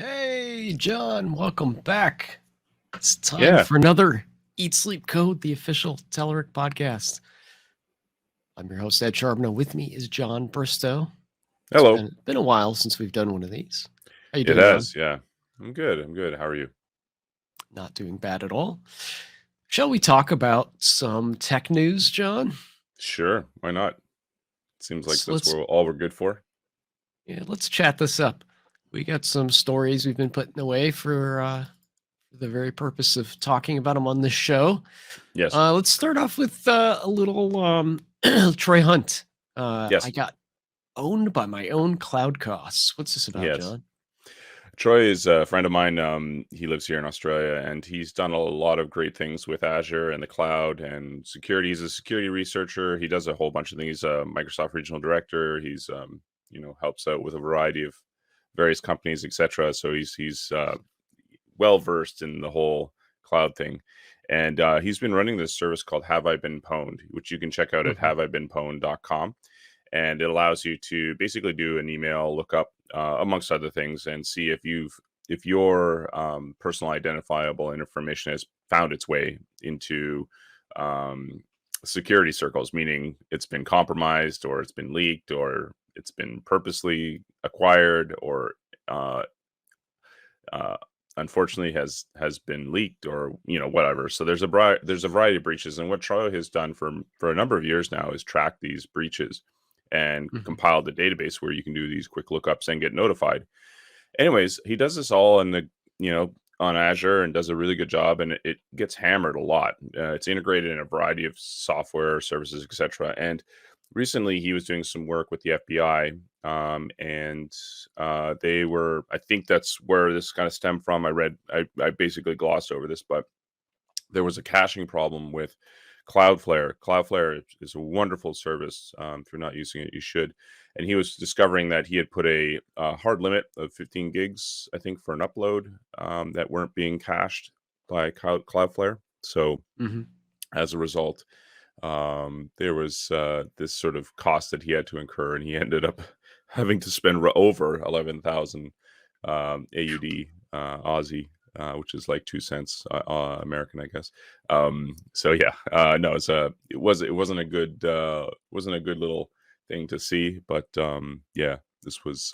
Hey, John, welcome back. It's time Yeah, for another Eat, Sleep, Code, the official Telerik podcast. I'm your host, Ed Charbeneau. With me is John Bristowe. It's hello. been a while since we've done one of these. How you It doing, John? has, yeah. I'm good. I'm good. How are you? Not doing bad at all. Shall we talk about some tech news, John? Sure. Why not? Seems like Let's that's let's all we're good for. yeah, let's chat this up. We got some stories we've been putting away for the very purpose of talking about them on this show. Yes. Let's start off with a little Troy Hunt. I Yes. got owned by my own cloud costs. What's this about, Yes. John? Troy is a friend of mine. He lives here in Australia, and he's done a lot of great things with Azure and the cloud and security. He's a security researcher. He does a whole bunch of things. He's a Microsoft regional director. He's helps out with a variety of various companies, etc. So he's well versed in the whole cloud thing. And he's been running this service called Have I Been Pwned, which you can check out at Mhm. haveibeenpwned.com. And it allows you to basically do an email lookup, amongst other things, and see if your personal identifiable information has found its way into um, security circles, meaning it's been compromised or it's been leaked or it's been purposely acquired or uh, uh, unfortunately has been leaked or whatever. So there's a variety of breaches, and what Troy has done for a number of years now is track these breaches and Mhm. compiled a database where you can do these quick lookups and get notified. Anyways, he does this all in the on Azure and does a really good job, and it gets hammered a lot. It's integrated in a variety of software services, etc. And recently, he was doing some work with the FBI, and they were. I think that's where this kind of stemmed from. I basically glossed over this, but there was a caching problem with Cloudflare. Cloudflare is a wonderful service. If you're not using it, you should. And he was discovering that he had put a hard limit of 15 gigs, I think, for an upload that weren't being cached by Cloudflare. So Mhm. as a result, there was this sort of cost that he had to incur, and he ended up having to spend over 11,000 AUD Aussie, which is like 2 cents American, I guess. So yeah, no, it wasn't a good little thing to see, but yeah, this was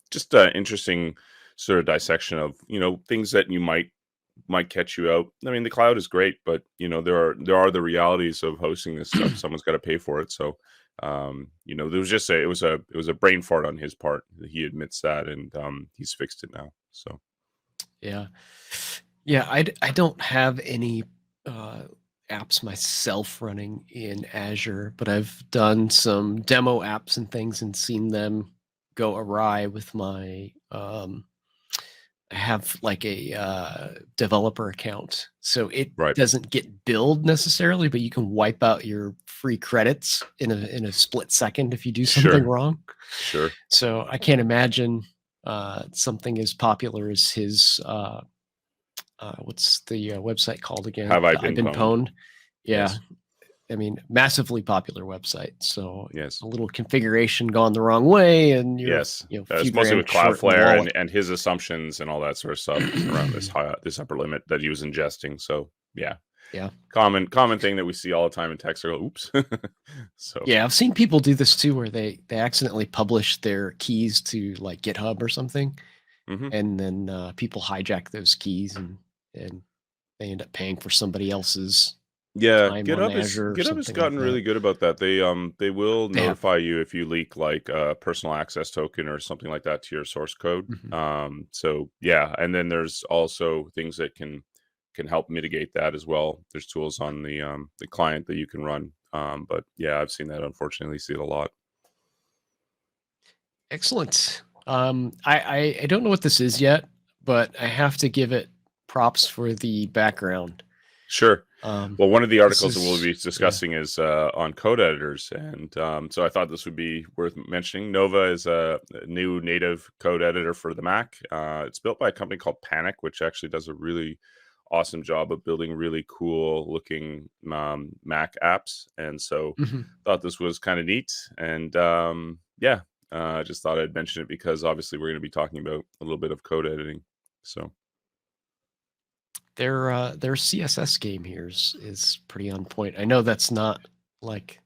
just an interesting sort of dissection of things that you might catch you out. I mean, the cloud is great, but there are the realities of hosting this stuff. Someone's got to pay for it. So, there was just it was a brain fart on his part. He admits that, and he's fixed it now. So, Yeah. Yeah, I don't have any uh, apps myself running in Azure, but I've done some demo apps and things and seen them go awry with my I have like a developer account, so it right, doesn't get billed necessarily, but you can wipe out your free credits in a split second if you do something sure, wrong. sure, So I can't imagine something as popular as his what's the website called again? have I The I've been been pwned? pwned. Yeah, Yes, I mean, massively popular website. So yes. a little configuration gone the wrong way, and you're Yes, a it's few mostly with grand short in the Cloudflare wallet. and his assumptions and all that sort of stuff around this upper limit that he was ingesting. So yeah, Yeah. common thing that we see all the time in tech. So oops. So Yeah, I've seen people do this too, where they accidentally publish their keys to like GitHub or something, mhm. and then people hijack those keys and they end up paying for somebody else's Yeah, time on GitHub Azure or has something like gotten that. really good about that. They will They have. notify you if you leak like a personal access token or something like that to your source code. Mhm. So yeah, and then there's also things that can help mitigate that as well. There's tools on the client that you can run. But yeah, I've seen that, unfortunately, see it a lot. Excellent. I don't know what this is yet, but I have to give it props for the background. Sure. Um, Well, one of the this articles that we'll is be yeah. discussing is on code editors, and so I thought this would be worth mentioning. Nova is a new native code editor for the Mac. It's built by a company called Panic, which actually does a really awesome job of building really cool looking Mac apps. And so Mhm. thought this was kind of neat. And yeah, I just thought I'd mention it because obviously we're going to be talking about a little bit of code editing. So Their CSS game here is pretty on point. I know that's not like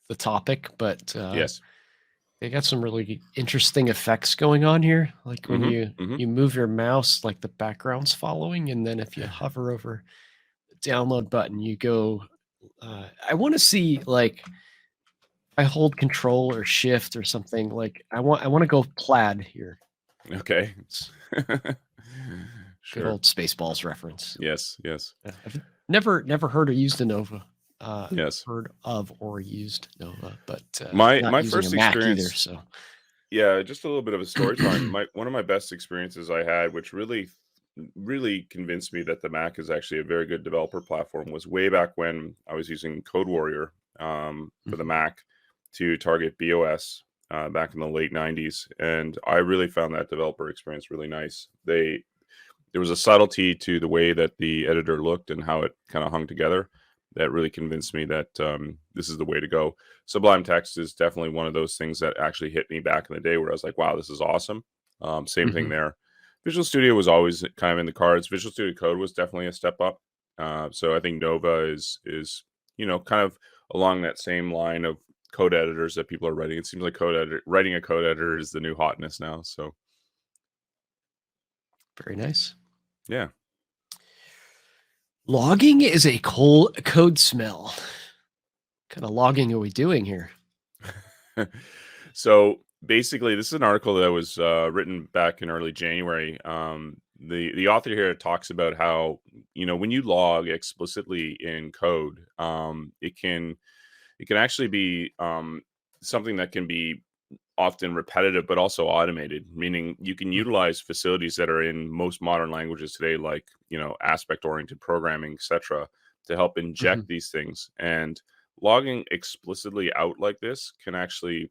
the topic, but yes. they got some really interesting effects going on here. Like when you move your mouse, like the background's following, and then if you hover over the download button, you go. I want to see like I hold Control or Shift or something. Like I want to go plaid here. Okay. It's Sure. good old Spaceballs reference. Yes. I've never heard or used a Nova. Yes. Heard of or used Nova, but My not using first a Mac either. experience. So Yeah, just a little bit of a story time. One of my best experiences I had, which really convinced me that the Mac is actually a very good developer platform, was way back when I was using CodeWarrior for the Mac to target BOS back in the late 90s. And I really found that developer experience really nice. There was a subtlety to the way that the editor looked and how it kind of hung together that really convinced me that this is the way to go. Sublime Text is definitely one of those things that actually hit me back in the day where I was like, wow, this is awesome. Same thing there. Visual Studio was always kind of in the cards. Visual Studio Code was definitely a step up. So I think Nova is kind of along that same line of code editors that people are writing. It seems like writing a code editor is the new hotness now. So very nice. Yeah. Logging is a code smell. What kind of logging are we doing here? So basically, this is an article that was written back in early January. The author here talks about how when you log explicitly in code, it can actually be something that can be often repetitive, but also automated, meaning you can utilize facilities that are in most modern languages today, like, aspect-oriented programming, etc., to help inject these things. And logging explicitly out like this can actually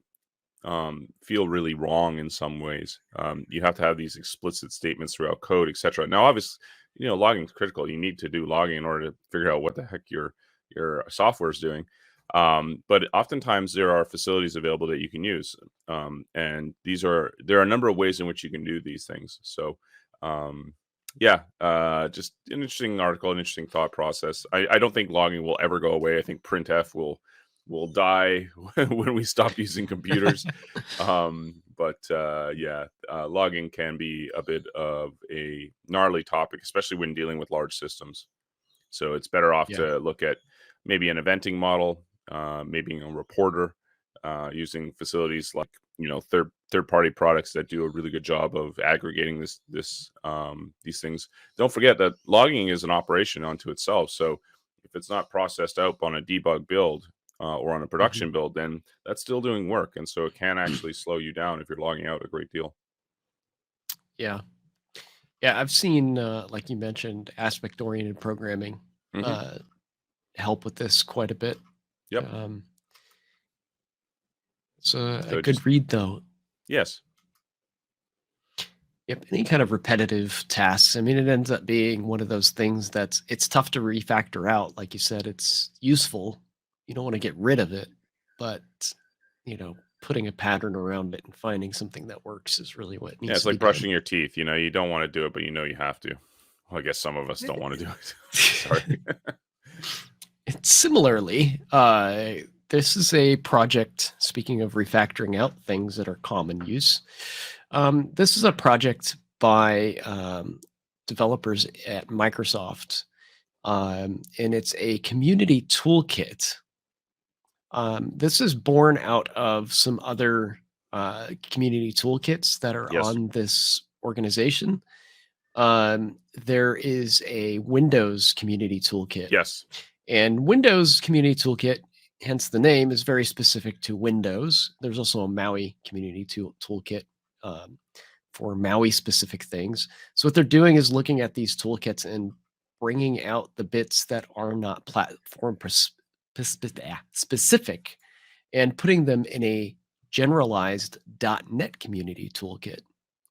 feel really wrong in some ways. You have to have these explicit statements throughout code, etc. Now, obviously, logging is critical. You need to do logging in order to figure out what the heck your software is doing. But oftentimes there are facilities available that you can use. And there are a number of ways in which you can do these things. So, just an interesting article, an interesting thought process. I don't think logging will ever go away. I think printf will die when we stop using computers. Logging can be a bit of a gnarly topic, especially when dealing with large systems. So it's better off to look at maybe an eventing model, maybe a reporter, using facilities like third party products that do a really good job of aggregating these things. Don't forget that logging is an operation unto itself. So if it's not processed out on a debug build or on a production build, then that's still doing work, and so it can actually slow you down if you're logging out a great deal. Yeah, I've seen like you mentioned, aspect oriented programming help with this quite a bit. Yep. It's a good read, though. Yes. Yep. Any kind of repetitive tasks. I mean, it ends up being one of those things it's tough to refactor out. Like you said, it's useful. You don't want to get rid of it, but putting a pattern around it and finding something that works is really what needs to be done. It's like brushing your teeth. You don't want to do it, but you have to. Well, I guess some of us don't want to do it. Sorry. Similarly, this is a project, speaking of refactoring out things that are common use. This is a project by developers at Microsoft, and it's a community toolkit. This is born out of some other community toolkits that are on this organization. There is a Windows community toolkit. Yes. And Windows community toolkit, hence the name, is very specific to Windows. There's also a Maui community toolkit for Maui specific things. So what they're doing is looking at these toolkits and bringing out the bits that are not platform specific and putting them in a generalized .NET community toolkit.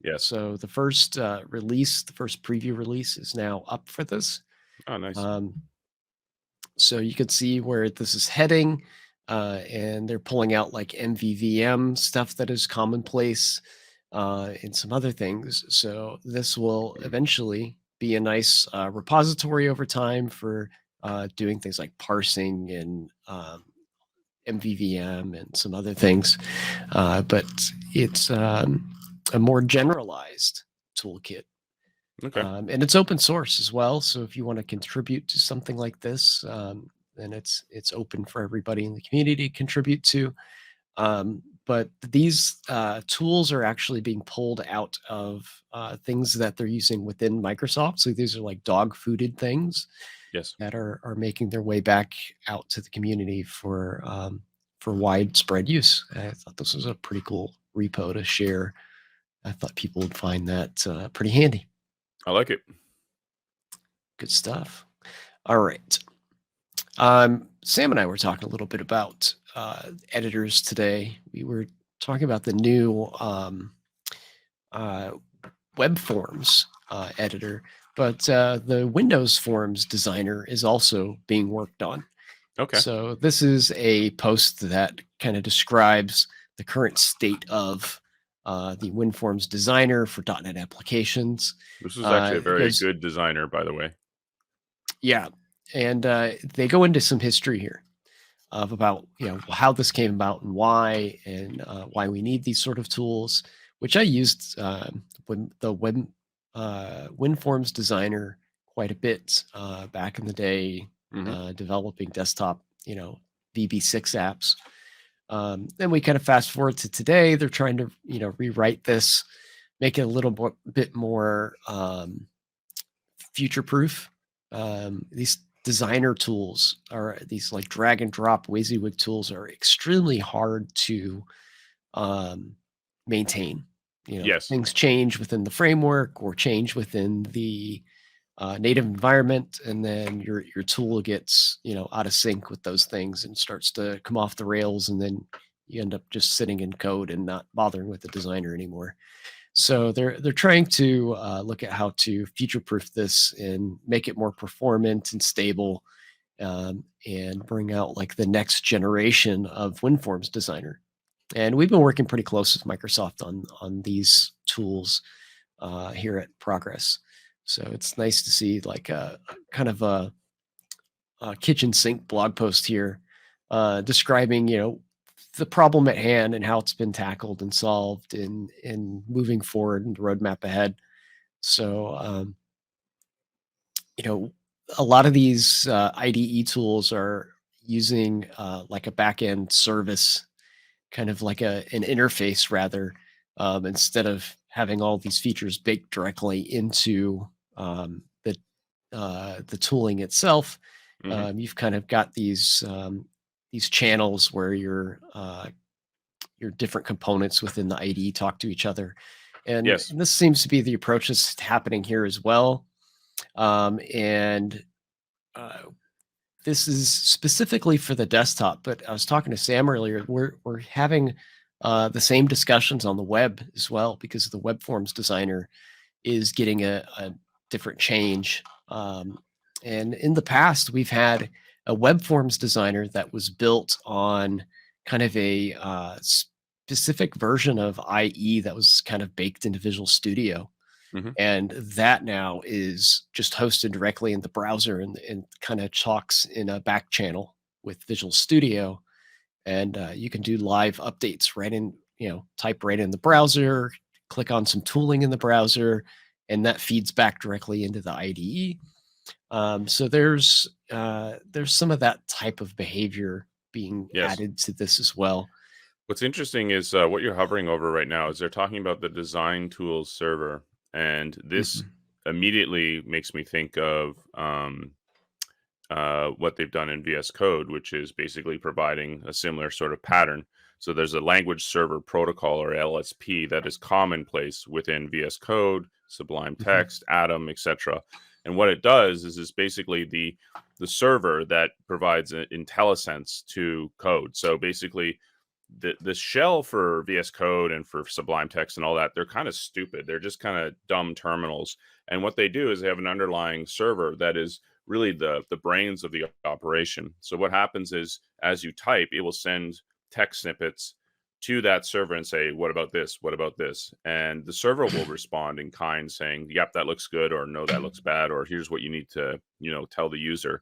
Yes. So the first preview release is now up for this. Oh, nice. So you can see where this is heading. and they're pulling out like MVVM stuff that is commonplace, and some other things. So this will eventually be a nice repository over time for doing things like parsing and MVVM and some other things. But it's a more generalized toolkit. Okay. And it's open source as well. So if you want to contribute to something like this, then it's open for everybody in the community to contribute to. But these tools are actually being pulled out of things that they're using within Microsoft. So these are like dog fooded things Yes. that are making their way back out to the community for widespread use. I thought this was a pretty cool repo to share. I thought people would find that pretty handy. I like it. Good stuff. All right. Sam and I were talking a little bit about editors today. We were talking about the new web forms editor, but the Windows Forms designer is also being worked on. Okay. So this is a post that kind of describes the current state of the WinForms designer for .NET applications. This is actually a It very goes- good designer, by the way. Yeah, and they go into some history here of about how this came about and why we need these sort of tools. Which I used when the WinForms designer quite a bit back in the day, developing desktop VB6 apps. Then we kind of fast forward to today. They're trying to rewrite this, make it a little bit more future proof. These designer tools are these like drag and drop WYSIWYG tools are extremely hard to maintain. Yes. Things change within the framework or change within the native environment, and then your tool gets out of sync with those things and starts to come off the rails, and then you end up just sitting in code and not bothering with the designer anymore. So they're trying to look at how to future-proof this and make it more performant and stable, and bring out like the next generation of WinForms designer. And we've been working pretty close with Microsoft on these tools here at Progress. So it's nice to see like a kind of a kitchen sink blog post here describing the problem at hand and how it's been tackled and solved in moving forward and the roadmap ahead. So a lot of these IDE tools are using like a backend service, kind of like an interface rather, instead of having all these features baked directly into the tooling itself. You've kind of got these channels where your different components within the IDE talk to each other, and Yes. this seems to be the approach that's happening here as well. And this is specifically for the desktop, but I was talking to Sam earlier. We're having the same discussions on the web as well, because the web forms designer is getting a different change. And in the past, we've had a web forms designer that was built on kind of a specific version of IE that was kind of baked into Visual Studio. And that now is just hosted directly in the browser and kind of chalks in a back channel with Visual Studio. And you can do live updates right in, type right in the browser, click on some tooling in the browser, and that feeds back directly into the IDE. So there's some of that type of behavior being added to this as well. What's interesting is what you're hovering over right now is they're talking about the design tools server. And this immediately makes me think of what they've done in VS Code, which is basically providing a similar sort of pattern. So there's a language server protocol, or LSP, that is commonplace within VS Code, Sublime Text, Atom, etc. And what it does is basically the server that provides IntelliSense to code. So basically, the shell for VS Code and for Sublime Text and all that, they're kind of stupid. They're just kind of dumb terminals. And what they do is they have an underlying server that is really the brains of the operation. So what happens is, as you type, it will send text snippets to that server and say, what about this? What about this? And the server will respond in kind, saying, yep, that looks good, or no, that looks bad, or here's what you need to, tell the user.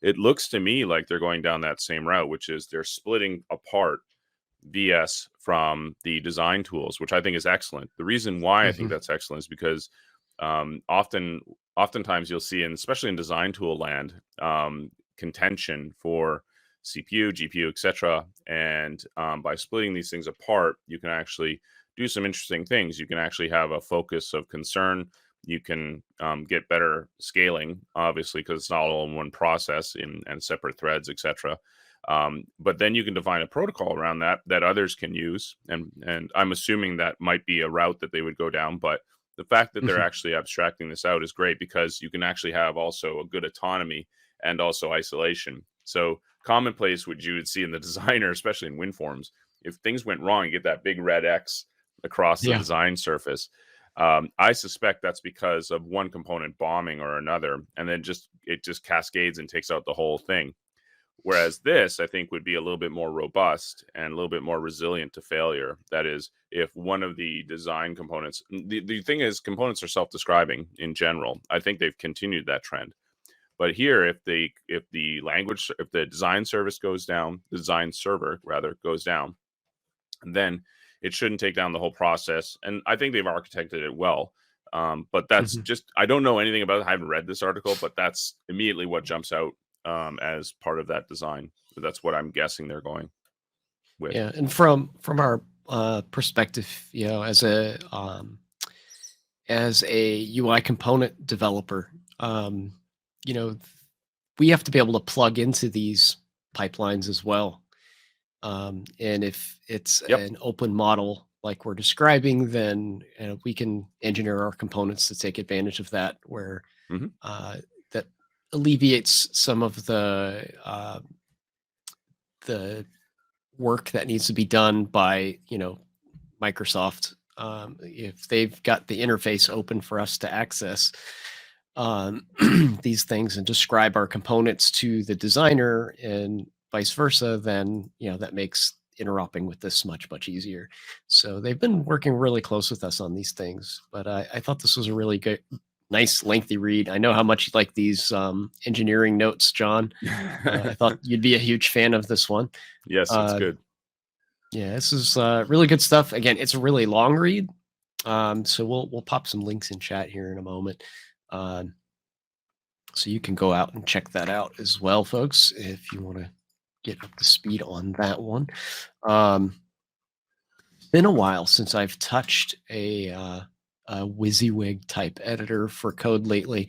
It looks to me like they're going down that same route, which is they're splitting apart VS from the design tools, which I think is excellent. The reason why I think that's excellent is because oftentimes you'll see, and especially in design tool land, contention for CPU, GPU, etc. And by splitting these things apart, you can actually do some interesting things. You can actually have a focus of concern. You can get better scaling, obviously, because it's not all in one process and separate threads, etc. But then you can define a protocol around that others can use. And I'm assuming that might be a route that they would go down. But the fact that they're actually abstracting this out is great, because you can actually have also a good autonomy and also isolation. So commonplace, which you would see in the designer, especially in WinForms, if things went wrong, you get that big red X across the design surface. I suspect that's because of one component bombing or another, and then it just cascades and takes out the whole thing. Whereas this, I think, would be a little bit more robust and a little bit more resilient to failure. That is, if one of the design components, the thing is, components are self-describing in general. I think they've continued that trend. But here, if the design service goes down, the design server rather goes down, then it shouldn't take down the whole process. And I think they've architected it well. But that's just, I don't know anything about it. I haven't read this article, but that's immediately what jumps out as part of that design. That's what I'm guessing they're going with. Yeah, and from our perspective, as a UI component developer, we have to be able to plug into these pipelines as well. And if it's an open model like we're describing, then we can engineer our components to take advantage of that, where that alleviates some of the work that needs to be done by Microsoft. If they've got the interface open for us to access these things and describe our components to the designer and vice versa, then that makes interoping with this much easier. So they've been working really close with us on these things. But I thought this was a really good, nice, lengthy read. I know how much you like these engineering notes, John. I thought you'd be a huge fan of this one. Yes, it's good. Yeah, this is really good stuff. Again, it's a really long read. So we'll pop some links in chat here in a moment. So you can go out and check that out as well, folks, if you want to get up to speed on that one. It's been a while since I've touched a WYSIWYG type editor for code lately.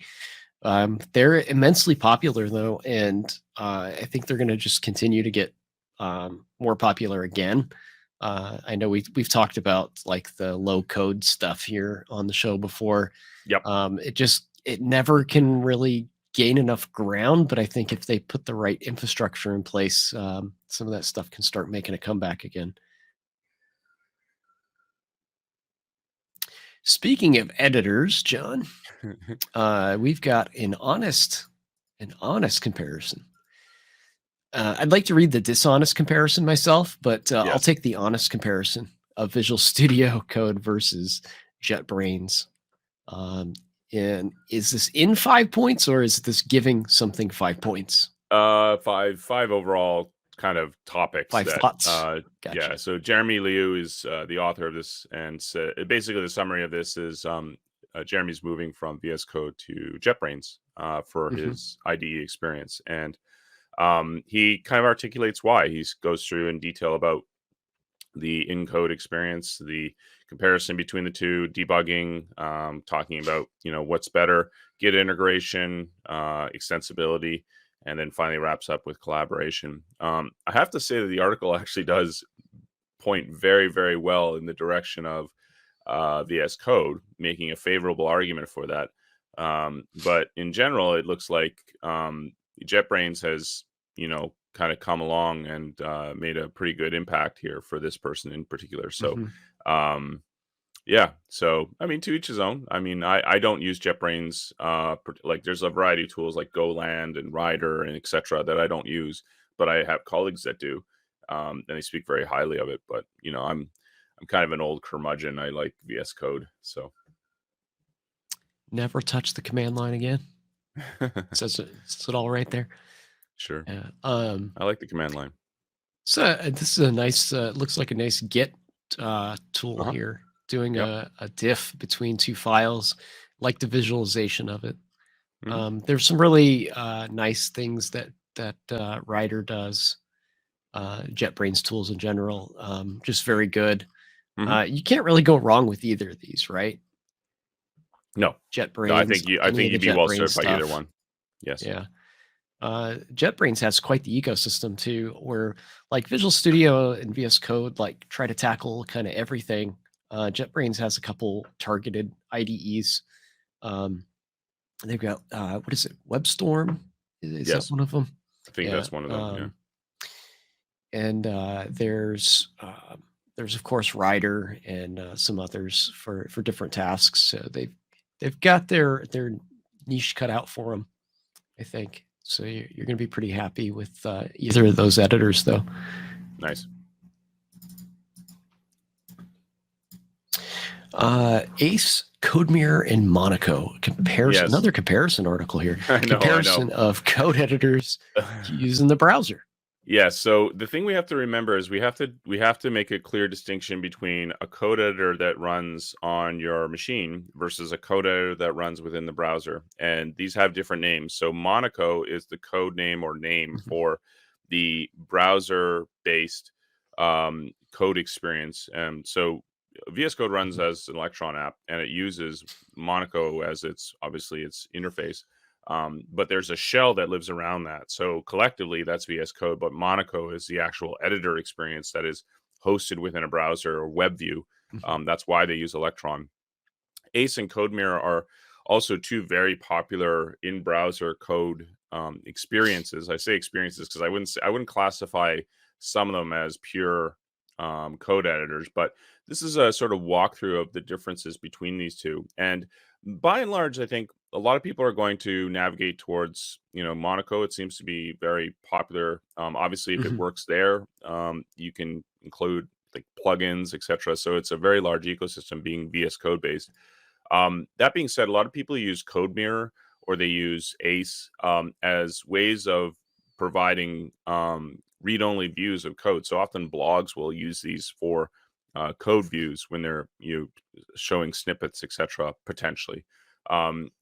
They're immensely popular, though, and I think they're going to just continue to get more popular again. I know we've talked about like the low code stuff here on the show before. Yep. It never can really gain enough ground, but I think if they put the right infrastructure in place, some of that stuff can start making a comeback again. Speaking of editors, John, we've got an honest comparison. I'd like to read the dishonest comparison myself, but yes. I'll take the honest comparison of Visual Studio Code versus JetBrains. And is this in 5 points, or is this giving something 5 points? Five overall kind of topics. Five thoughts. Gotcha. Yeah. So Jeremy Liu is the author of this, and so basically the summary of this is Jeremy's moving from VS Code to JetBrains for his IDE experience, and he kind of articulates why. He goes through in detail about the in-code experience, the comparison between the two, debugging, talking about what's better, Git integration, extensibility, and then finally wraps up with collaboration. I have to say that the article actually does point very, very well in the direction of VS Code, making a favorable argument for that. But in general, it looks like JetBrains has kind of come along and made a pretty good impact here for this person in particular. So Yeah. So, I mean, to each his own. I mean, I don't use JetBrains. Like, there's a variety of tools like GoLand and Rider and etc. that I don't use, but I have colleagues that do, and they speak very highly of it. But I'm kind of an old curmudgeon. I like VS Code. So, Never touch the command line again. Says it all right there. sure. Yeah. I like the command line. So this is a nice. Looks like a nice Git tool Uh-huh. here, doing Yep. a diff between two files. Like the visualization of it. Hmm. There's some really nice things that Rider does. JetBrains tools in general, just very good. Hmm. You can't really go wrong with either of these, right? No, no, JetBrains, I any of think the you'd be well JetBrains served by either stuff. one. Yes. Yeah. JetBrains has quite the ecosystem too, where like Visual Studio and VS Code like try to tackle kind of everything. JetBrains has a couple targeted IDEs. Um, they've got what is it? WebStorm? Is that Yes. one of them? I think Yeah. that's one of them. Yeah. And there's of course Rider and some others for different tasks. So they've got their niche cut out for them, I think. So you're going to be pretty happy with either of those editors, though. Nice. Ace, CodeMirror, and Monaco comparison. Yes. Another comparison article here. I know. Comparison of code editors used in the browser. Yeah, so the thing we have to remember is we have to make a clear distinction between a code editor that runs on your machine versus a code editor that runs within the browser. And these have different names. So Monaco is the code name or name Mhm. for the browser-based code experience. And so VS Code runs as an Electron app, and it uses Monaco as its interface. But there's a shell that lives around that. So collectively, that's VS Code, but Monaco is the actual editor experience that is hosted within a browser or web view. Mhm. That's why they use Electron. Ace and CodeMirror are also two very popular in-browser code experiences. I say experiences because I wouldn't classify some of them as pure code editors, but this is a sort of walkthrough of the differences between these two. And by and large, I think a lot of people are going to navigate towards Monaco. It seems to be very popular. Obviously, if it Mhm. works there, you can include like plugins, etc. So it's a very large ecosystem being VS Code based. That being said, a lot of people use CodeMirror or they use Ace as ways of providing read-only views of code. So often blogs will use these for code views when they're showing snippets, etc. Potentially.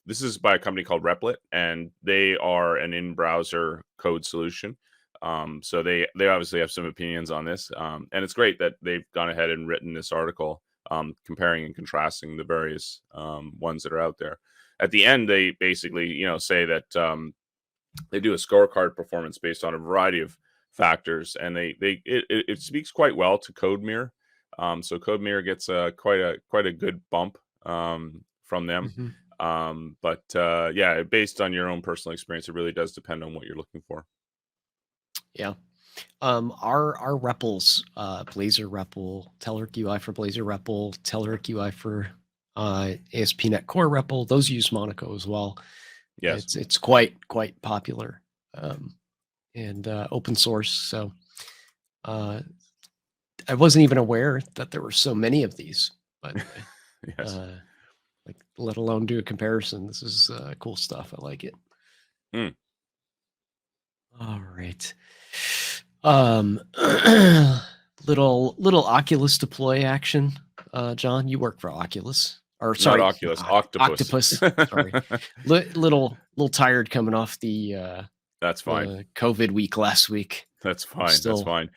This is by a company called Replit, and they are an in-browser code solution. So they obviously have some opinions on this, and it's great that they've gone ahead and written this article comparing and contrasting the various ones that are out there. At the end, they basically say that they do a scorecard performance based on a variety of factors, and it speaks quite well to CodeMirror. So CodeMirror gets quite a good bump from them. Mhm. But yeah, based on your own personal experience, it really does depend on what you're looking for. Yeah. Our REPLs, Blazor REPL, Telerik UI for Blazor REPL, Telerik UI for ASP.NET Core REPL, those use Monaco as well. Yes. It's quite popular and open source. So I wasn't even aware that there were so many of these, but Yes. like let alone do a comparison. This is cool stuff. I like it. Mm. All right. Little Oculus deploy action. John, you work for Oculus. Or Not sorry, Oculus, Octopus. Octopus. Sorry. Little tired coming off the That's fine. COVID week last week. That's I'm fine. That's fine.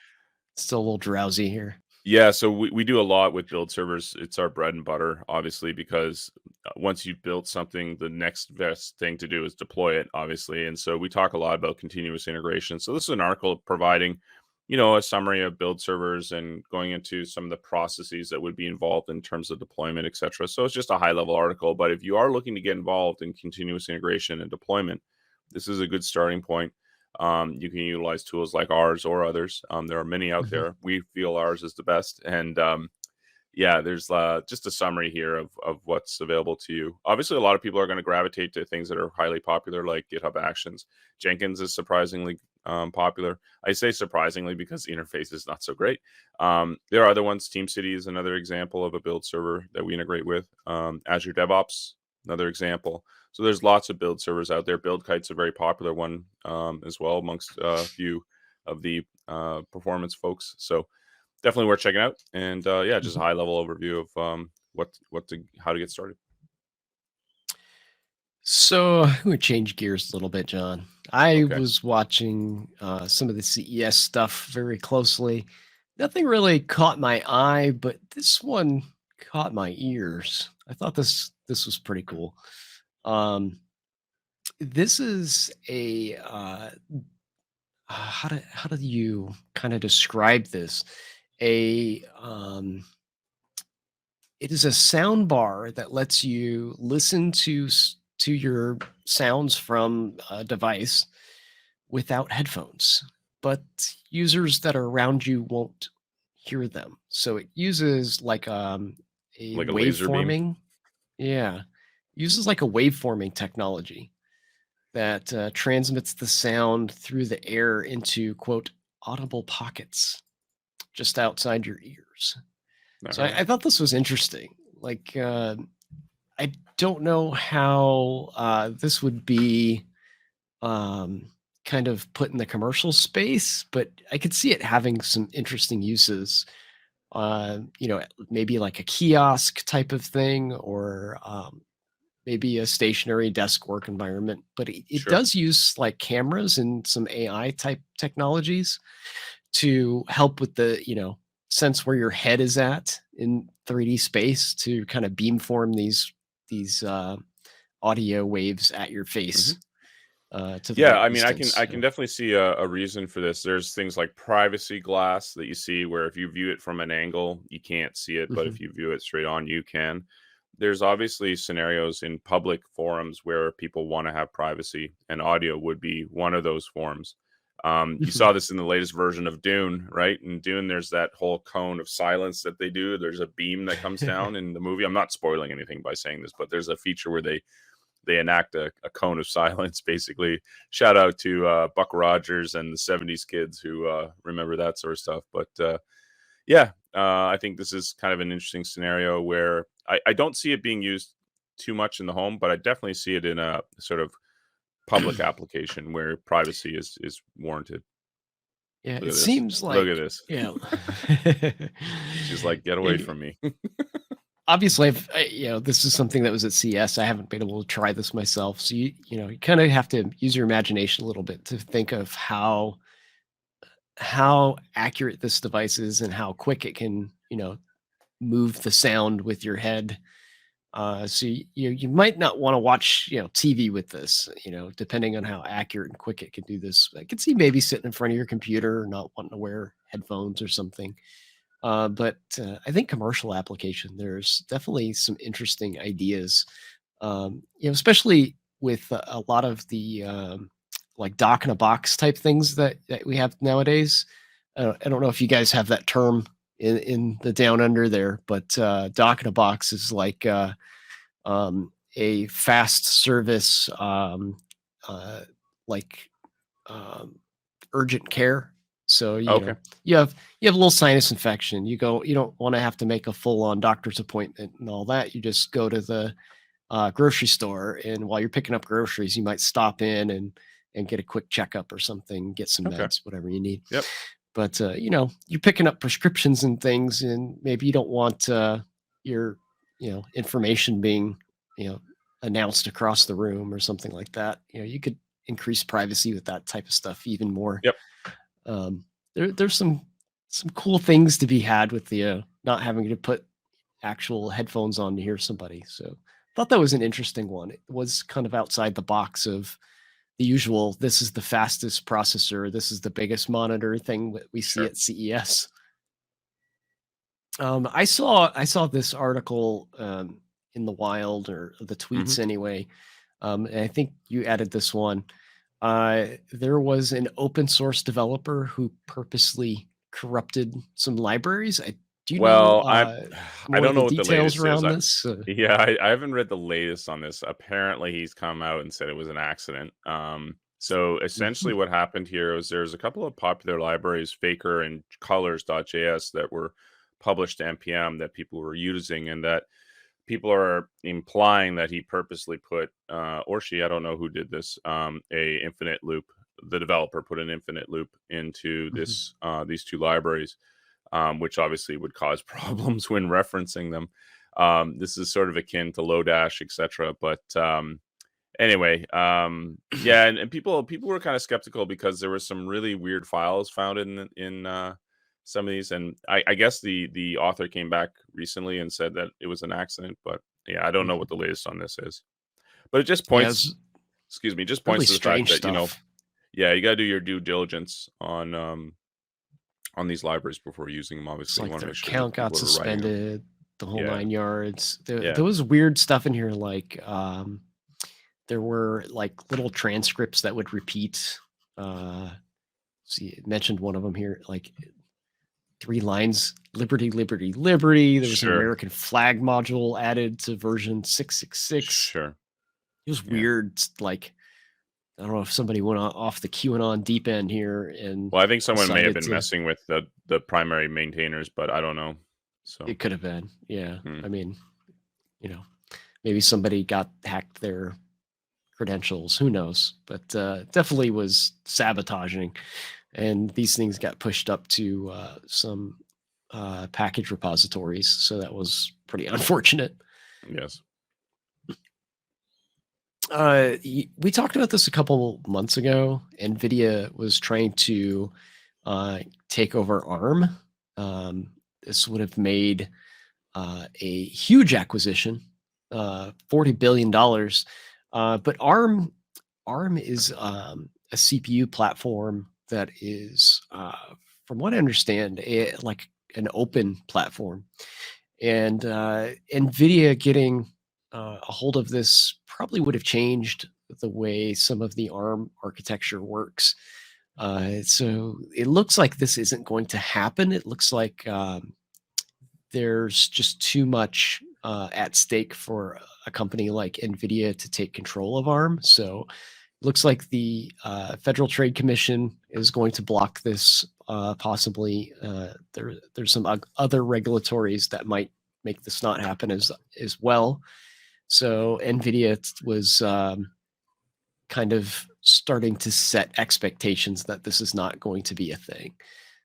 still a little drowsy here. Yeah, so we do a lot with build servers. It's our bread and butter, obviously, because once you've built something, the next best thing to do is deploy it, obviously. And so we talk a lot about continuous integration. So this is an article providing, a summary of build servers and going into some of the processes that would be involved in terms of deployment, etc. So it's just a high level article. But if you are looking to get involved in continuous integration and deployment, this is a good starting point. You can utilize tools like ours or others. There are many out Mhm. there. We feel ours is the best. And yeah, there's just a summary here of what's available to you. Obviously, a lot of people are going to gravitate to things that are highly popular, like GitHub Actions. Jenkins is surprisingly popular. I say surprisingly because the interface is not so great. There are other ones. TeamCity is another example of a build server that we integrate with. Azure DevOps, another example. So there's lots of build servers out there. BuildKite's a very popular one as well amongst a few of the performance folks. So definitely worth checking out. And yeah, just a high level overview of how to get started. So I'm going to change gears a little bit, John. I Okay. was watching some of the CES stuff very closely. Nothing really caught my eye, but this one caught my ears. I thought this was pretty cool. This is a how do you kind of describe this? A It is a sound bar that lets you listen to your sounds from a device without headphones, but users that are around you won't hear them. So it uses like a Like a laser beam. waveforming, yeah, uses like a waveforming technology that transmits the sound through the air into quote audible pockets just outside your ears. All So right. I thought this was interesting. Like, I don't know how this would be kind of put in the commercial space, but I could see it having some interesting uses. Maybe like a kiosk type of thing, or maybe a stationary desk work environment. But it Sure. does use like cameras and some AI type technologies to help with the, sense where your head is at in 3D space to kind of beamform these audio waves at your hmm face to the Yeah, right I mean, distance. I can definitely see a reason for this. There's things like privacy glass that you see where if you view it from an angle, you can't see it, but Mhm. if you view it straight on, you can. There's obviously scenarios in public forums where people want to have privacy, and audio would be one of those forums. You Mhm. saw this in the latest version of Dune, right? In Dune, there's that whole cone of silence that they do. There's a beam that comes down in the movie. I'm not spoiling anything by saying this, but there's a feature where they enact a cone of silence, basically. Shout out to Buck Rogers and the 70s kids who remember that sort of stuff. But yeah, I think this is kind of an interesting scenario where I don't see it being used too much in the home, but I definitely see it in a sort of public application where privacy is warranted. Yeah, Look it at this. seems Look at like, this. yeah. She's like, get away Yeah, from me. obviously, this is something that was at CS. I haven't been able to try this myself. So you kind of have to use your imagination a little bit to think of how accurate this device is and how quick it can, move the sound with your head. So you might not want to watch TV with this, depending on how accurate and quick it can do this. I could see maybe sitting in front of your computer, not wanting to wear headphones or something. But I think commercial application, there's definitely some interesting ideas. Especially with a lot of the like dock in a box type things that we have nowadays. I don't know if you guys have that term in the down under there, but dock in a box is like a fast service, uh, like um, urgent care. So Okay. you have a little sinus infection. You don't want to have to make a full on doctor's appointment and all that. You just go to the grocery store, and while you're picking up groceries, you might stop in and get a quick checkup or something, get some Okay. meds, whatever you need. Yep. But you're picking up prescriptions and things, and maybe you don't want your information being you know announced across the room or something like that. You could increase privacy with that type of stuff even more. Yep. There's some cool things to be had with the not having to put actual headphones on to hear somebody. So I thought that was an interesting one. It was kind of outside the box of the usual. This is the fastest processor. This is the biggest monitor thing that we see Sure. at CES. I saw this article in the wild, or the hmm tweets anyway. And I think you added this one. There was an open source developer who purposely corrupted some libraries. I Do you know Well, I I more don't of the know what the details latest is. around this? Yeah, I haven't read the latest on this. Apparently, he's come out and said it was an accident. So essentially, Mhm, what happened here was there's a couple of popular libraries, Faker and Colors.js, that were published to npm that people were using, and that people are implying that he purposely put, or she, I don't know who did this, a infinite loop. The developer put an infinite loop into mhm. these two libraries, which obviously would cause problems when referencing them. This is sort of akin to Lodash, etc. But anyway, yeah, and people were kind of skeptical because there were some really weird files found in some of these, and I guess the author came back recently and said that it was an accident. But yeah, I don't know Mhm. what the latest on this is. But it just Yeah, points, it's excuse me, just really points to the fact strange that stuff. yeah, you got to do your due diligence on these libraries before using them. It's Obviously, you like want to their make sure that the account got people that are writing them. suspended, the whole Yeah, 9 yards. There yeah, was weird stuff in here, like, there were, like, little transcripts that would repeat, uh, see, it mentioned one of them here, like, 3 lines, "Liberty, liberty, liberty." There was an sure, American flag module added to version 666. sure, It was yeah. weird, like, I don't know if somebody went off the QAnon deep end here and Well, I think someone may have decided been to. messing with the primary maintainers, but I don't know. So, It could have been, yeah. hmm, I mean, you know, maybe somebody got hacked their credentials. Who knows? But definitely was sabotaging, and these things got pushed up to some package repositories. So that was pretty unfortunate. yes, We talked about this a couple months ago. Nvidia was trying to take over ARM. This would have made a huge acquisition, $40 billion. But ARM is a CPU platform that is, from what I understand, like an open platform. And NVIDIA getting a hold of this probably would have changed the way some of the ARM architecture works. So it looks like this isn't going to happen. It looks like there's just too much at stake for a company like NVIDIA to take control of ARM. So it looks like the Federal Trade Commission is going to block this. Possibly, there's some other regulatories that might make this not happen as well. So NVIDIA was kind of starting to set expectations that this is not going to be a thing.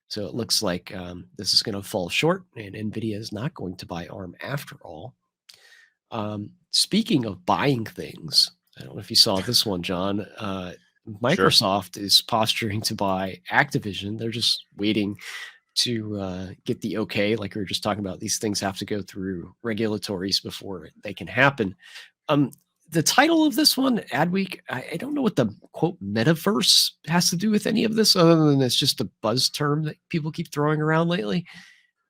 So it looks like this is going to fall short, and NVIDIA is not going to buy ARM after all. Speaking of buying things, I don't know if you saw this one, John. sure, Microsoft is posturing to buy Activision. They're just waiting to get the okay. Like we were just talking about, these things have to go through regulatories before they can happen. Um, the title of this one, Adweek, I don't know what the quote metaverse has to do with any of this, other than it's just a buzz term that people keep throwing around lately.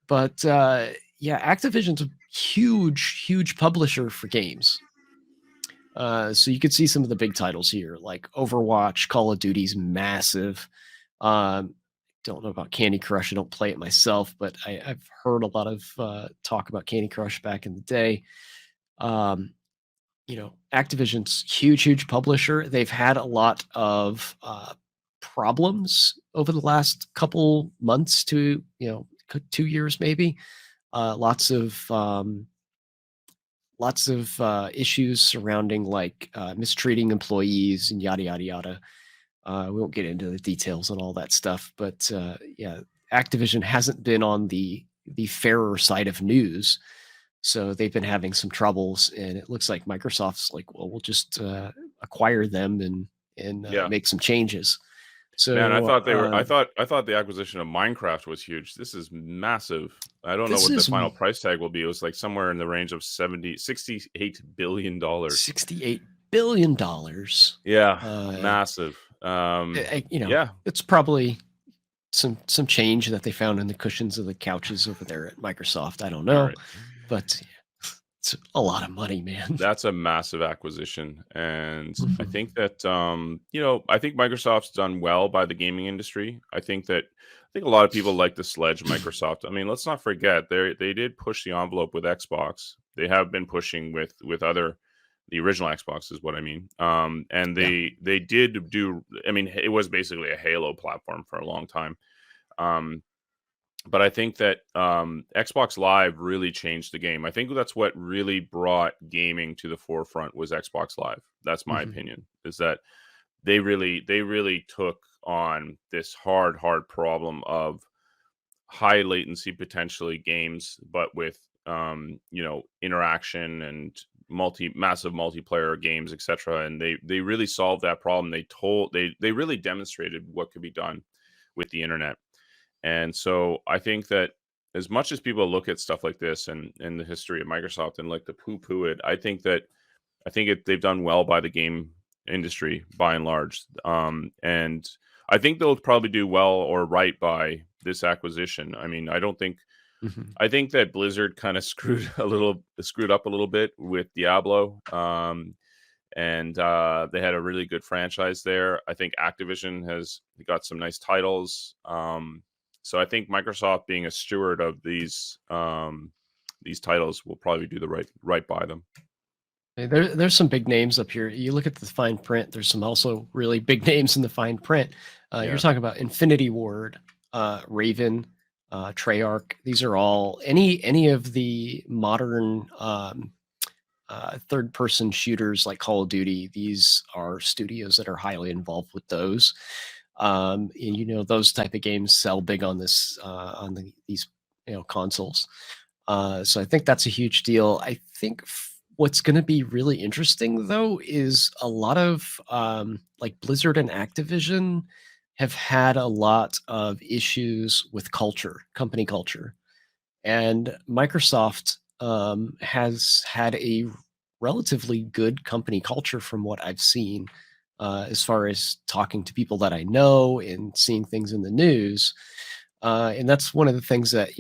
But yeah, Activision's a huge publisher for games. So you could see some of the big titles here, like Overwatch, Call of Duty's massive. Don't know about Candy Crush. I don't play it myself, but I've heard a lot of talk about Candy Crush back in the day. Um, Activision's huge publisher. They've had a lot of problems over the last couple months to 2 years maybe. Lots of issues surrounding like mistreating employees and yada yada yada. We won't get into the details on all that stuff, but yeah, Activision hasn't been on the fairer side of news, so they've been having some troubles, and it looks like Microsoft's like, well, we'll just acquire them and yeah. make some changes. Man, I So thought they were. I thought the acquisition of Minecraft was huge. This is massive. I don't know this what the is final price tag will be. It was like somewhere in the range of $68 billion. Yeah, Uh, massive. Yeah, it's probably some change that they found in the cushions of the couches over there at Microsoft. I don't all know, right. but it's a lot of money, man. That's a massive acquisition, and I Mhm. think that I think Microsoft's done well by the gaming industry. I think that think a lot of people like to sledge Microsoft. I mean, let's not forget they did push the envelope with Xbox. They have been pushing with the original Xbox is what I mean. And Yeah. they did do. I mean, it was basically a Halo platform for a long time. Um, but I think that Xbox Live really changed the game. I think that's what really brought gaming to the forefront was Xbox Live. That's my Mhm. opinion. Is that they really took on this hard problem of high latency potentially games, but with interaction and massive multiplayer games, etc. And they really solved that problem. They really demonstrated what could be done with the internet. And so I think that as much as people look at stuff like this and the history of Microsoft and like to poo-poo it, they've done well by the game industry by and large. And I think they'll probably do well or right by this acquisition. I mean, Mhm. I think that Blizzard kind of screwed up a little bit with Diablo. And they had a really good franchise there. I think Activision has got some nice titles. So I think Microsoft being a steward of these titles will probably do the right by them. There's some big names up here. You look at the fine print. There's some also really big names in the fine print. You're Yeah. talking about Infinity Ward, Raven, Treyarch. These are all any of the modern third-person shooters like Call of Duty. These are studios that are highly involved with those. And those type of games sell big on these consoles. So I think that's a huge deal. I think what's going to be really interesting though is a lot of like Blizzard and Activision have had a lot of issues with company culture, and Microsoft has had a relatively good company culture from what I've seen, as far as talking to people that I know and seeing things in the news. And that's one of the things that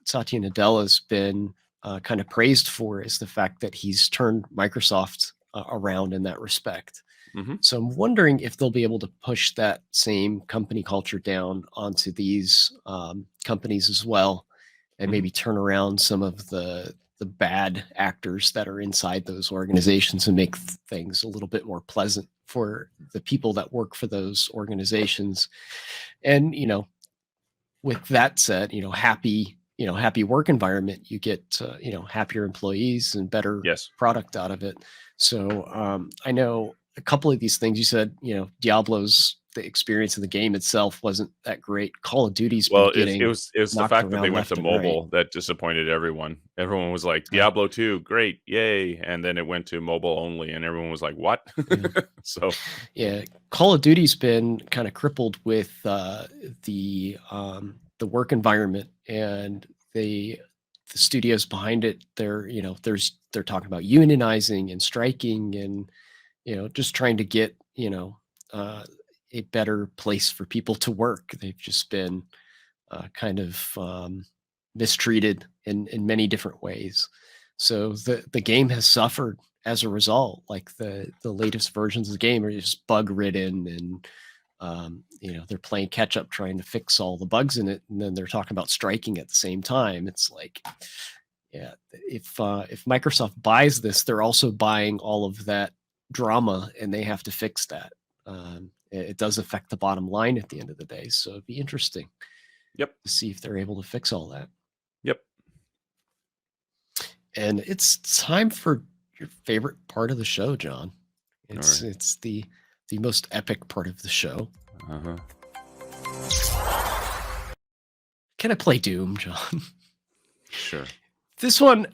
Satya Nadella has been kind of praised for, is the fact that he's turned Microsoft around in that respect. Mm-hmm. So I'm wondering if they'll be able to push that same company culture down onto these companies as well, and Mm-hmm. maybe turn around some of the bad actors that are inside those organizations and make things a little bit more pleasant for the people that work for those organizations. And with that said, happy work environment, you get happier employees and better Yes. product out of it. So I know a couple of these things you said. Diablo's, the experience of the game itself wasn't that great. Call of Duty's been Well, it getting was the knocked fact that they around went to left and right. mobile that disappointed everyone. Everyone was like, Uh, "Diablo 2, great, yay!" And then it went to mobile only, and everyone was like, "What?" yeah. So, Yeah, Call of Duty's been kind of crippled with the work environment, and the studios behind it. They're talking about unionizing and striking, and just trying to get uh, a better place for people to work. They've just been kind of mistreated in many different ways. So the game has suffered as a result. Like the latest versions of the game are just bug ridden, and they're playing catch up trying to fix all the bugs in it, and then they're talking about striking at the same time. It's like, yeah, if Microsoft buys this, they're also buying all of that drama, and they have to fix that. It does affect the bottom line at the end of the day, so it'd be interesting yep, to see if they're able to fix all that. yep. And it's time for your favorite part of the show, John. All It's right. it's the most epic part of the show. Uh-huh. Can I play Doom, John? Sure. This one,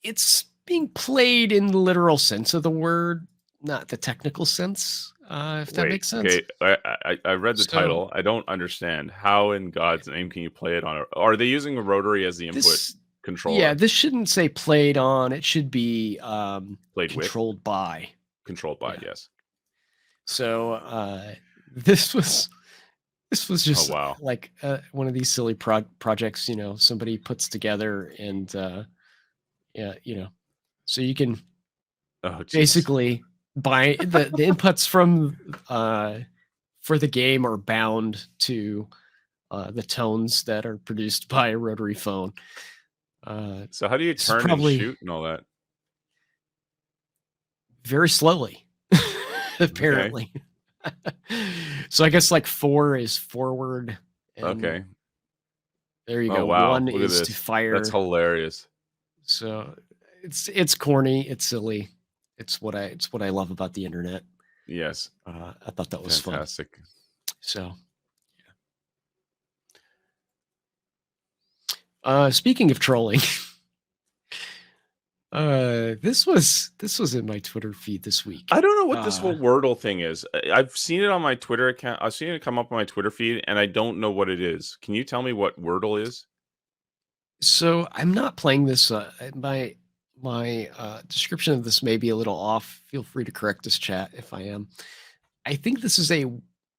it's being played in the literal sense of the word, not the technical sense, if that Wait. makes sense. Okay. I read the So title. I don't understand. How in God's name can you play it on? Are they using a rotary as the input this, yeah, controller? this shouldn't say played on. It should be Played with, controlled by. controlled by. Yeah. Yes. So this was Oh just wow. like one of these silly projects, somebody puts together, and yeah, so you can Oh jeez. basically buy the inputs for the game are bound to the tones that are produced by a rotary phone. So how do you This is turn and probably shoot and all that? very slowly, Okay. apparently. So I guess like 4 is forward, and Okay. there you Oh go. wow, 1 look at is to this. That's fire. hilarious. So it's corny, it's silly. It's what I love about the internet. Yes. I thought that was fun. Fantastic. So speaking of trolling, this was in my Twitter feed this week. I don't know what this whole Wordle thing is. I've seen it on my Twitter account. I've seen it come up on my Twitter feed, and I don't know what it is. Can you tell me what Wordle is? So I'm not playing this. My description of this may be a little off. Feel free to correct this, chat, if I am. I think this is a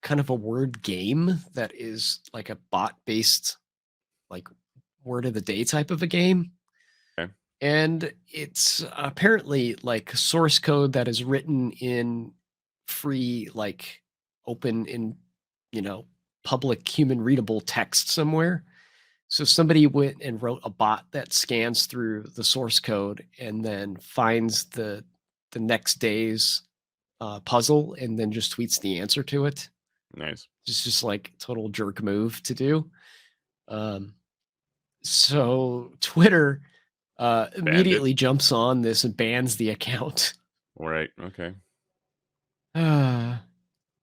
kind of a word game that is like a bot-based, like word of the day type of a game. Okay. And it's apparently like source code that is written in free, like open in, public human readable text somewhere. So somebody went and wrote a bot that scans through the source code and then finds the next day's puzzle and then just tweets the answer to it. Nice. It's just like total jerk move to do. So Twitter immediately jumps on this and bans the account. Right. Okay.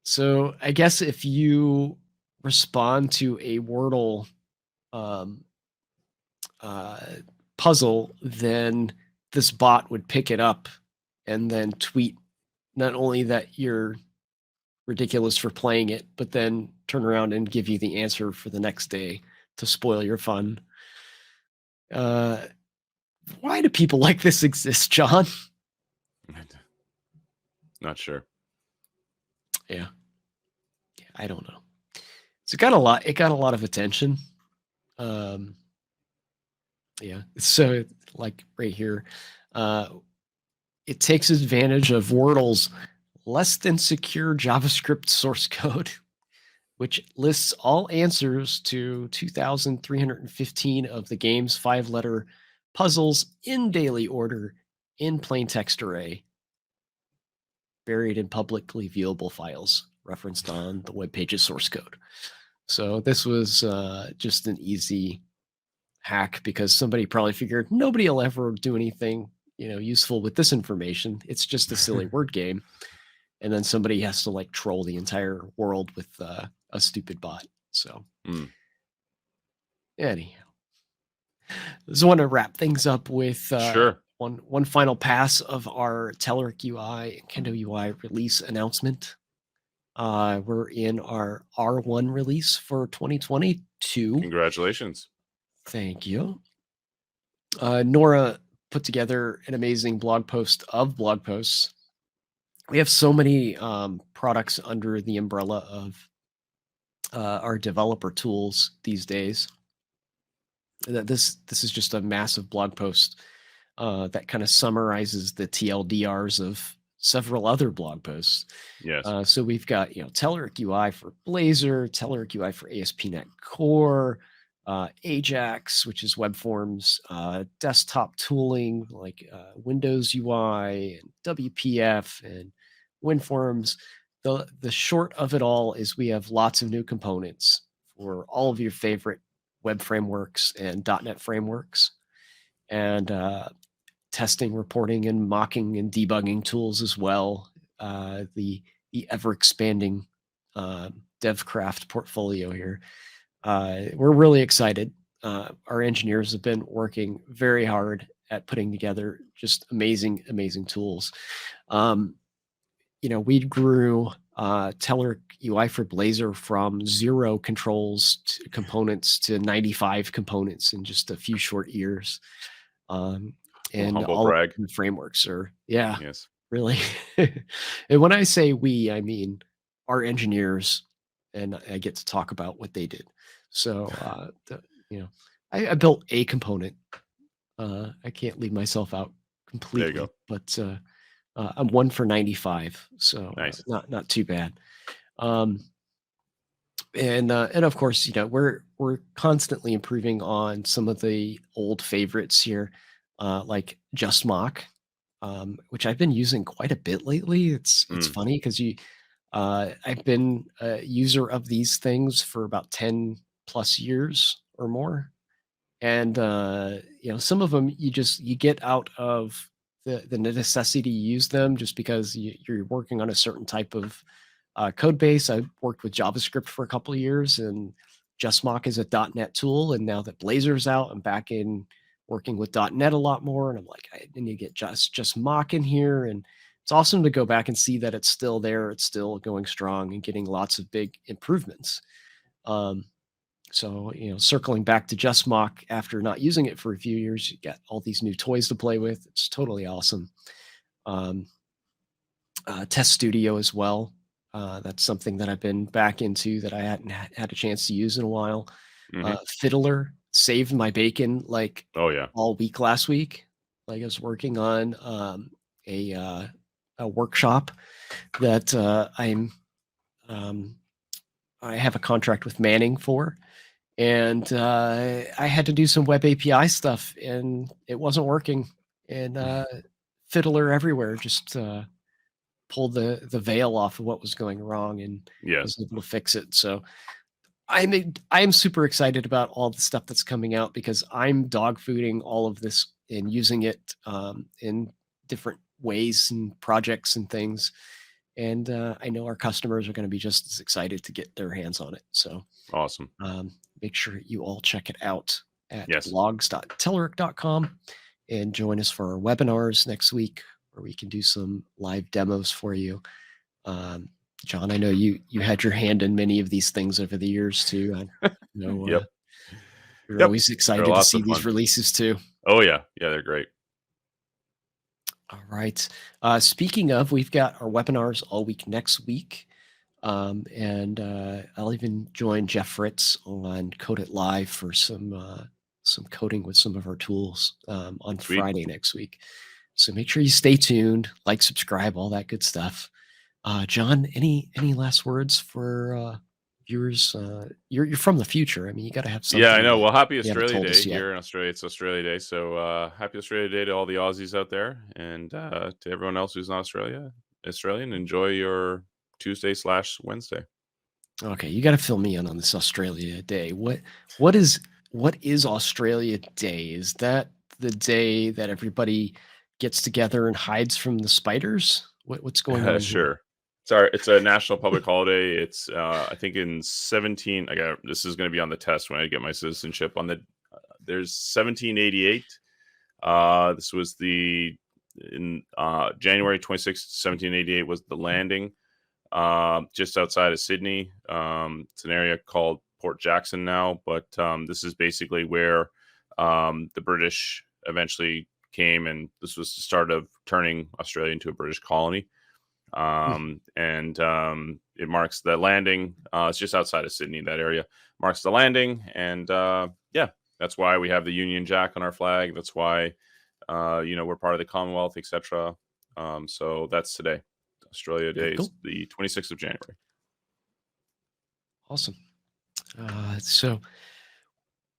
So I guess if you respond to a Wordle puzzle, then this bot would pick it up and then tweet not only that you're ridiculous for playing it, but then turn around and give you the answer for the next day to spoil your fun. Why do people like this exist, John? Not sure. Yeah, I don't know. So it got a lot of attention. Yeah, so like right here, it takes advantage of Wordle's less than secure JavaScript source code, which lists all answers to 2,315 of the game's 5-letter puzzles in daily order in plain text array, buried in publicly viewable files referenced on the web page's source code. So this was just an easy hack because somebody probably figured nobody will ever do anything useful with this information. It's just a silly word game. And then somebody has to like troll the entire world with a stupid bot. So anyhow, I just want to wrap things up with Sure. one final pass of our Telerik UI and Kendo UI release announcement. We're in our R1 release for 2022. Congratulations. Thank you. Nora put together an amazing blog post of blog posts. We have so many products under the umbrella of our developer tools these days that this is just a massive blog post that kind of summarizes the TLDRs of several other blog posts. Yes. So we've got Telerik UI for Blazor, Telerik UI for ASP.NET Core, Ajax, which is web forms, desktop tooling like Windows UI and WPF and WinForms. The short of it all is we have lots of new components for all of your favorite web frameworks and .NET frameworks, and testing, reporting, and mocking and debugging tools as well. The ever expanding DevCraft portfolio here. We're really excited. Our engineers have been working very hard at putting together just amazing, amazing tools. We grew Telerik UI for Blazor from 0 controls to components to 95 components in just a few short years. And humble all brag. the frameworks are, yeah, Yes. really. And when I say we, I mean our engineers, and I get to talk about what they did. So, I built a component. I can't leave myself out completely. There you go. But I'm 1 for 95, so Nice. not too bad. And of course, we're constantly improving on some of the old favorites here, like Just Mock, which I've been using quite a bit lately. It's Mm. funny because I've been a user of these things for about 10 plus years or more, and some of them you get out of the necessity to use them just because you're working on a certain type of code base. I worked with JavaScript for a couple of years, and JustMock is a .NET tool. And now that Blazor's out, I'm back in working with .NET a lot more. And I'm like, I need to get JustMock in here. And it's awesome to go back and see that it's still there. It's still going strong and getting lots of big improvements. So, circling back to JustMock after not using it for a few years, you get all these new toys to play with. It's totally awesome. Test Studio as well. That's something that I've been back into that I hadn't had a chance to use in a while. Hmm. Fiddler saved my bacon like Oh yeah. all week last week. Like I was working on a workshop that I have a contract with Manning for, and I had to do some web API stuff, and it wasn't working. And Fiddler everywhere just pulled the veil off of what was going wrong and Yes. was able to fix it. So I'm super excited about all the stuff that's coming out because I'm dog fooding all of this and using it in different ways and projects and things. And I know our customers are going to be just as excited to get their hands on it. So Awesome. make sure you all check it out at Yes. blogs.telerik.com and join us for our webinars next week where we can do some live demos for you. John, I know you had your hand in many of these things over the years too. I know Yep. you're Yep. always They're excited to lots see of these fun. releases too. Oh yeah. Yeah, they're great. All right. Speaking of, we've got our webinars all week next week. And I'll even join Jeff Fritz on Code It Live for some coding with some of our tools on Sweet. Friday next week. So make sure you stay tuned, like, subscribe, all that good stuff. John, any last words for viewers? You're from the future. I mean, you got to have Yeah, I something know. that Well, happy you haven't Australia told us Day yet. here in Australia. It's Australia Day, so happy Australia Day to all the Aussies out there, and to everyone else who's not Australian. Enjoy your Tuesday/Wednesday. Okay, you got to fill me in on this Australia Day. What is Australia Day? Is that the day that everybody gets together and hides from the spiders? What's going on here? Sure. Sorry, it's a national public holiday. It's I think in 17. This is going to be on the test when I get my citizenship. There's 1788. This was in January 26th, 1788 was the landing just outside of Sydney. It's an area called Port Jackson now, but this is basically where the British eventually came, and this was the start of turning Australia into a British colony. And it marks the landing. It's just outside of Sydney. That area marks the landing, and yeah, that's why we have the Union Jack on our flag. That's why we're part of the Commonwealth, etc. So that's today. Australia Very Day is cool. the 26th of January. Awesome. So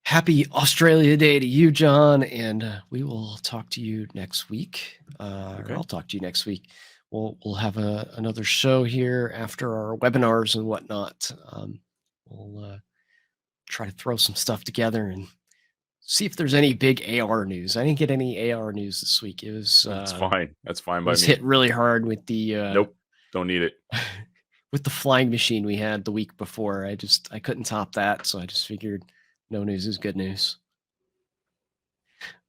happy Australia Day to you, John, and we will talk to you next week. Or Okay. I'll talk to you next week. We'll have another show here after our webinars and whatnot. We'll try to throw some stuff together and see if there's any big AR news. I didn't get any AR news this week. It was That's fine. That's fine it by was me. hit really hard with the Nope. Don't need it. with the flying machine we had the week before. I couldn't top that, so I just figured no news is good news.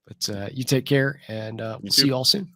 But you take care, and You we'll see too. you all soon.